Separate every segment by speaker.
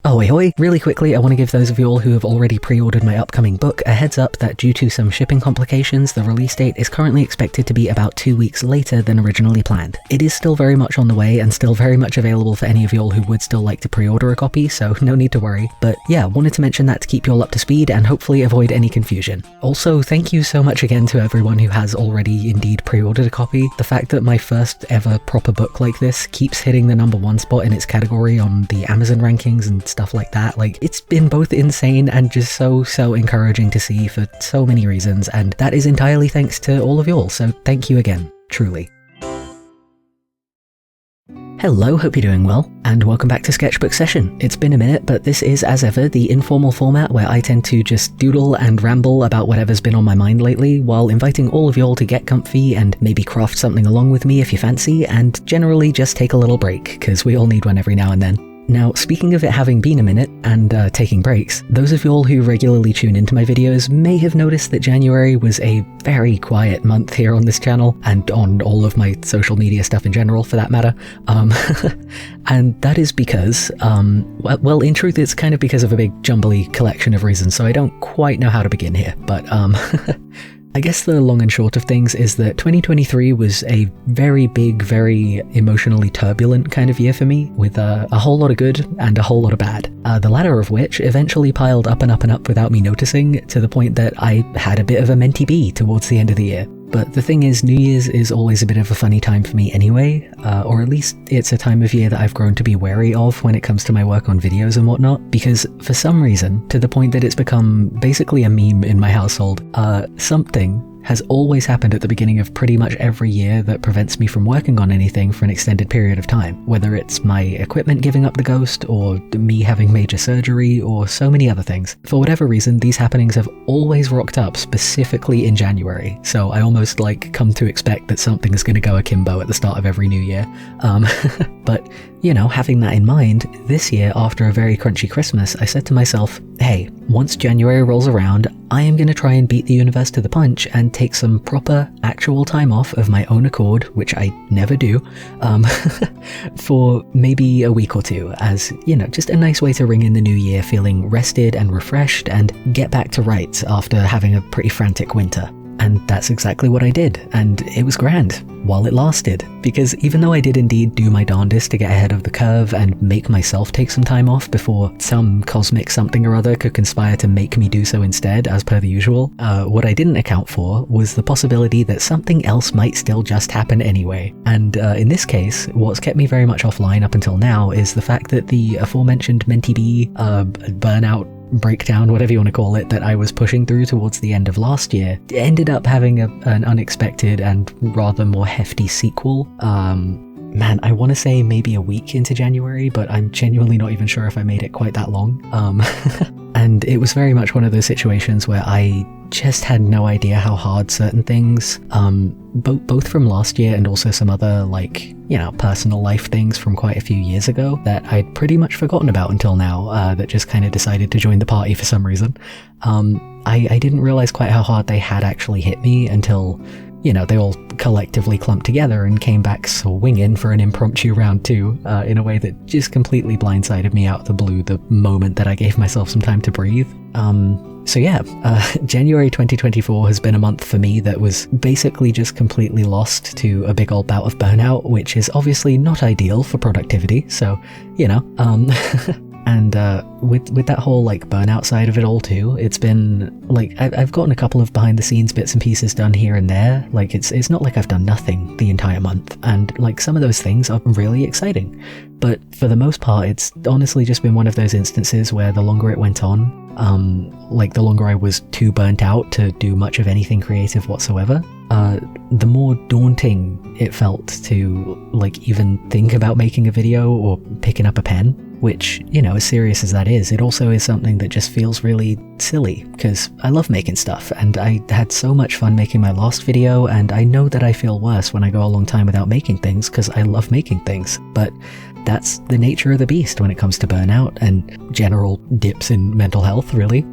Speaker 1: Ahoy hoy! Really quickly, I want to give those of you all who have already pre-ordered my upcoming book a heads up that due to some shipping complications, the release date is currently expected to be about 2 weeks later than originally planned. It is still very much on the way and still very much available for any of you all who would still like to pre-order a copy, so no need to worry. But yeah, wanted to mention that to keep you all up to speed and hopefully avoid any confusion. Also, thank you so much again to everyone who has already indeed pre-ordered a copy. The fact that my first ever proper book like this keeps hitting the #1 spot in its category on the Amazon rankings and stuff like that, like, it's been both insane and just so encouraging to see for so many reasons, and that is entirely thanks to all of y'all, so thank you again, truly. Hello, hope you're doing well, and welcome back to Sketchbook Session. It's been a minute, but this is, as ever, the informal format where I tend to just doodle and ramble about whatever's been on my mind lately, while inviting all of y'all to get comfy and maybe craft something along with me if you fancy, and generally just take a little break, because we all need one every now and then. Now, speaking of it having been a minute, and taking breaks, those of you all who regularly tune into my videos may have noticed that January was a very quiet month here on this channel, and on all of my social media stuff in general, for that matter. And that is because, well, in truth, it's kind of because of a big jumbly collection of reasons, so I don't quite know how to begin here, but, I guess the long and short of things is that 2023 was a very big, very emotionally turbulent kind of year for me, with a whole lot of good and a whole lot of bad. The latter of which eventually piled up and up and up without me noticing, to the point that I had a bit of a mentee bee towards the end of the year. But the thing is, New Year's is always a bit of a funny time for me anyway, or at least it's a time of year that I've grown to be wary of when it comes to my work on videos and whatnot, because for some reason, to the point that it's become basically a meme in my household, something has always happened at the beginning of pretty much every year that prevents me from working on anything for an extended period of time, whether it's my equipment giving up the ghost, or me having major surgery, or so many other things. For whatever reason, these happenings have always rocked up specifically in January, so I almost come to expect that something is going to go akimbo at the start of every new year. But, you know, having that in mind, this year, after a very crunchy Christmas, I said to myself, hey, once January rolls around, I am going to try and beat the universe to the punch and take some proper, actual time off of my own accord, which I never do, for maybe a week or two, as, you know, just a nice way to ring in the new year feeling rested and refreshed and get back to rights after having a pretty frantic winter. And that's exactly what I did, and it was grand, while it lasted, because even though I did indeed do my darndest to get ahead of the curve and make myself take some time off before some cosmic something or other could conspire to make me do so instead, as per the usual, what I didn't account for was the possibility that something else might still just happen anyway. And in this case, what's kept me very much offline up until now is the fact that the aforementioned mentee bee, burnout, breakdown, whatever you want to call it, that I was pushing through towards the end of last year ended up having an unexpected and rather more hefty sequel. Man, I want to say maybe a week into January, but I'm genuinely not even sure if I made it quite that long. And it was very much one of those situations where I just had no idea how hard certain things, both from last year and also some other, personal life things from quite a few years ago that I'd pretty much forgotten about until now, that just kind of decided to join the party for some reason. I didn't realize quite how hard they had actually hit me until, they all collectively clumped together and came back swinging for an impromptu round 2, in a way that just completely blindsided me out of the blue the moment that I gave myself some time to breathe. So yeah, January 2024 has been a month for me that was basically just completely lost to a big old bout of burnout, which is obviously not ideal for productivity, so, And with that whole burnout side of it all too, it's been I've gotten a couple of behind the scenes bits and pieces done here and there. It's not like I've done nothing the entire month, and some of those things are really exciting. But for the most part, it's honestly just been one of those instances where the longer it went on, the longer I was too burnt out to do much of anything creative whatsoever, the more daunting it felt to even think about making a video or picking up a pen. Which, as serious as that is, it also is something that just feels really silly, because I love making stuff, and I had so much fun making my last video, and I know that I feel worse when I go a long time without making things, because I love making things, but that's the nature of the beast when it comes to burnout and general dips in mental health, really.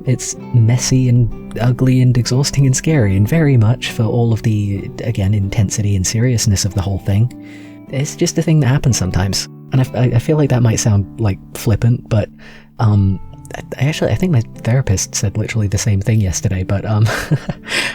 Speaker 1: It's messy and ugly and exhausting and scary, and very much for all of the, again, intensity and seriousness of the whole thing. It's just a thing that happens sometimes. And I feel like that might sound like flippant, but I think my therapist said literally the same thing yesterday, but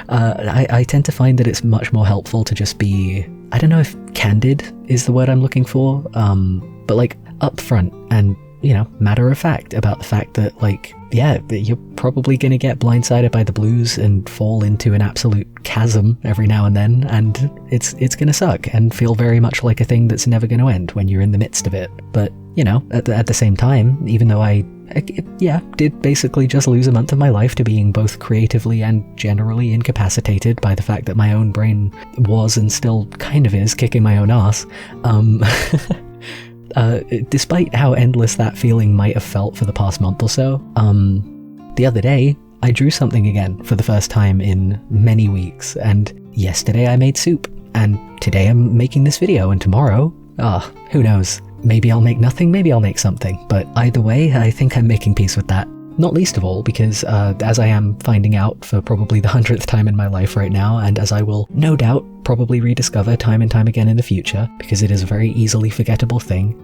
Speaker 1: I tend to find that it's much more helpful to just be, I don't know if candid is the word I'm looking for, but like upfront and, you know, matter of fact about the fact that, like, yeah, you're probably going to get blindsided by the blues and fall into an absolute chasm every now and then, and it's going to suck and feel very much like a thing that's never going to end when you're in the midst of it. But, you know, at the same time, even though I did basically just lose a month of my life to being both creatively and generally incapacitated by the fact that my own brain was and still kind of is kicking my own ass, despite how endless that feeling might have felt for the past month or so, the other day I drew something again for the first time in many weeks, and yesterday I made soup, and today I'm making this video, and tomorrow, who knows? Maybe I'll make nothing, maybe I'll make something, but either way, I think I'm making peace with that. Not least of all because, as I am finding out for probably the 100th time in my life right now, and as I will no doubt probably rediscover time and time again in the future, because it is a very easily forgettable thing,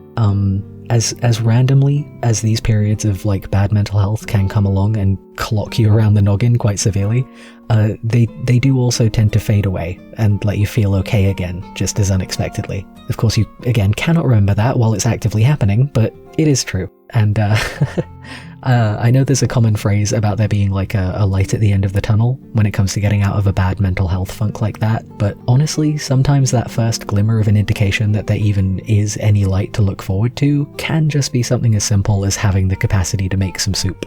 Speaker 1: as randomly as these periods of, like, bad mental health can come along and clock you around the noggin quite severely, they do also tend to fade away and let you feel okay again, just as unexpectedly. Of course, you, again, cannot remember that while it's actively happening, but it is true. And, I know there's a common phrase about there being like a light at the end of the tunnel when it comes to getting out of a bad mental health funk like that, but honestly, sometimes that first glimmer of an indication that there even is any light to look forward to can just be something as simple as having the capacity to make some soup.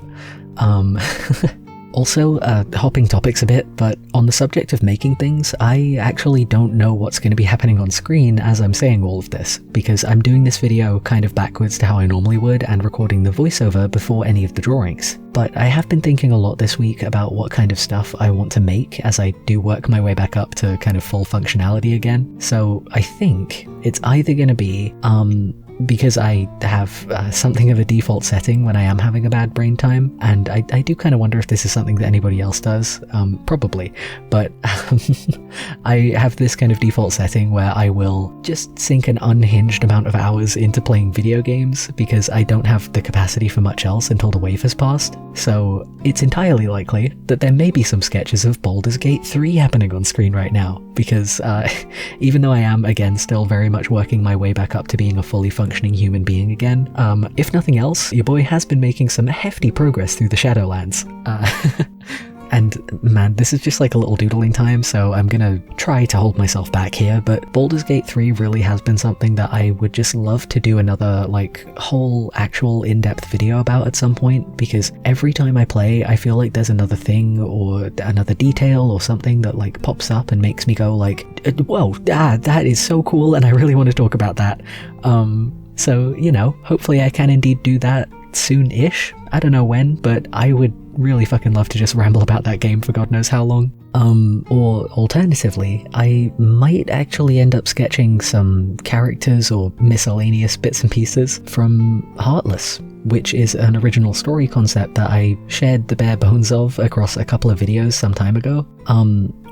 Speaker 1: Also, hopping topics a bit, but on the subject of making things, I actually don't know what's going to be happening on screen as I'm saying all of this, because I'm doing this video kind of backwards to how I normally would and recording the voiceover before any of the drawings. But I have been thinking a lot this week about what kind of stuff I want to make as I do work my way back up to kind of full functionality again. So I think it's either going to be, because I have something of a default setting when I am having a bad brain time, and I do kind of wonder if this is something that anybody else does, probably, but I have this kind of default setting where I will just sink an unhinged amount of hours into playing video games because I don't have the capacity for much else until the wave has passed. So it's entirely likely that there may be some sketches of Baldur's Gate 3 happening on screen right now, because even though I am, again, still very much working my way back up to being a fully functioning human being again, if nothing else, your boy has been making some hefty progress through the Shadowlands. And man, this is just like a little doodling time, so I'm gonna try to hold myself back here, but Baldur's Gate 3 really has been something that I would just love to do another, like, whole actual in-depth video about at some point, because every time I play, I feel like there's another thing or another detail or something that, like, pops up and makes me go, like, whoa, that is so cool, and I really want to talk about that. So, you know, hopefully I can indeed do that soon-ish. I don't know when, but I would really fucking love to just ramble about that game for God knows how long. Or alternatively, I might actually end up sketching some characters or miscellaneous bits and pieces from Heartless, which is an original story concept that I shared the bare bones of across a couple of videos some time ago.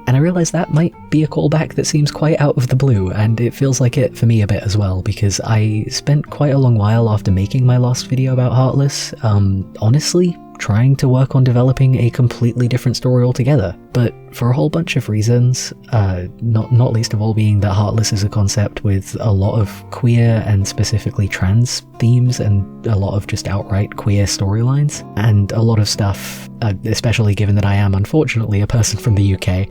Speaker 1: And I realised that might be a callback that seems quite out of the blue, and it feels like it for me a bit as well, because I spent quite a long while after making my last video about Heartless, honestly, trying to work on developing a completely different story altogether, but for a whole bunch of reasons, not least of all being that Heartless is a concept with a lot of queer and specifically trans themes and a lot of just outright queer storylines, and a lot of stuff, especially given that I am unfortunately a person from the UK,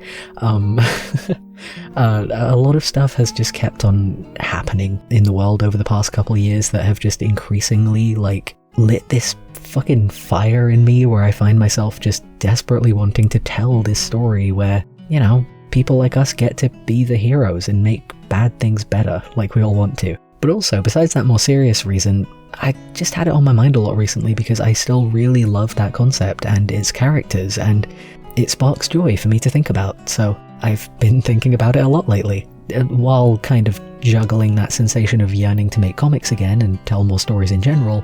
Speaker 1: a lot of stuff has just kept on happening in the world over the past couple of years that have just increasingly, like, lit this fucking fire in me where I find myself just desperately wanting to tell this story where, you know, people like us get to be the heroes and make bad things better like we all want to. But also, besides that more serious reason, I just had it on my mind a lot recently because I still really love that concept and its characters, and it sparks joy for me to think about, so I've been thinking about it a lot lately, while kind of juggling that sensation of yearning to make comics again and tell more stories in general,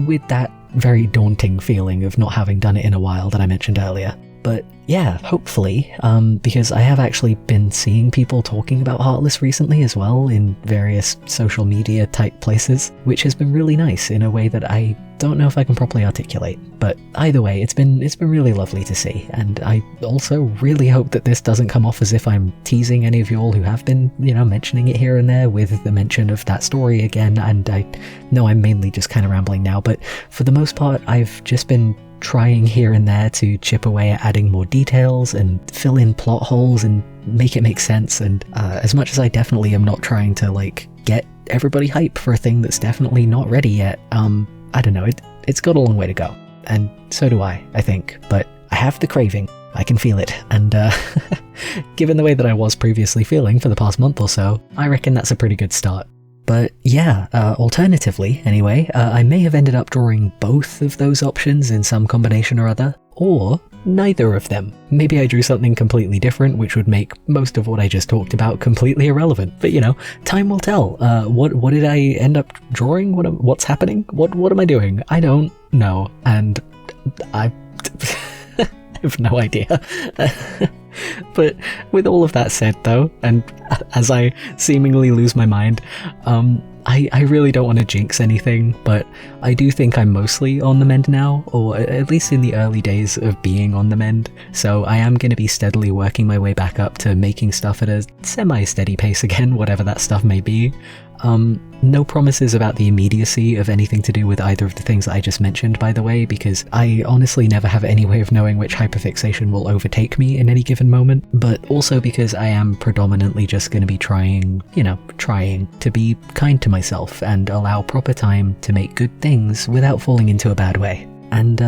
Speaker 1: with that very daunting feeling of not having done it in a while that I mentioned earlier. But yeah, hopefully, because I have actually been seeing people talking about Heartless recently as well in various social media type places, which has been really nice in a way that I don't know if I can properly articulate. But either way, it's been really lovely to see, and I also really hope that this doesn't come off as if I'm teasing any of you all who have been, mentioning it here and there with the mention of that story again, and I know I'm mainly just kind of rambling now, but for the most part, I've just been trying here and there to chip away at adding more details and fill in plot holes and make it make sense, and as much as I definitely am not trying to get everybody hype for a thing that's definitely not ready yet, I don't know, it's got a long way to go, and so do I think, but I have the craving, I can feel it, and given the way that I was previously feeling for the past month or so, I reckon that's a pretty good start. But yeah, alternatively, anyway, I may have ended up drawing both of those options in some combination or other, or neither of them. Maybe I drew something completely different, which would make most of what I just talked about completely irrelevant. But time will tell. What did I end up drawing? What's happening? What am I doing? I don't know, and I have no idea. But with all of that said though, and as I seemingly lose my mind, I really don't want to jinx anything, but I do think I'm mostly on the mend now, or at least in the early days of being on the mend, so I am going to be steadily working my way back up to making stuff at a semi-steady pace again, whatever that stuff may be. No promises about the immediacy of anything to do with either of the things that I just mentioned, by the way, because I honestly never have any way of knowing which hyperfixation will overtake me in any given moment, but also because I am predominantly just going to be trying to be kind to myself and allow proper time to make good things without falling into a bad way. And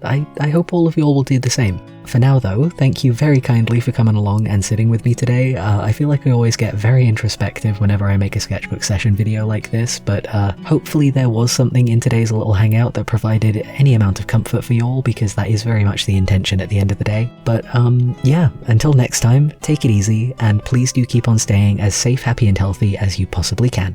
Speaker 1: I hope all of you all will do the same. For now though, thank you very kindly for coming along and sitting with me today. I feel like I always get very introspective whenever I make a sketchbook session video like this, but hopefully there was something in today's little hangout that provided any amount of comfort for you all, because that is very much the intention at the end of the day. But yeah, until next time, take it easy, and please do keep on staying as safe, happy and healthy as you possibly can.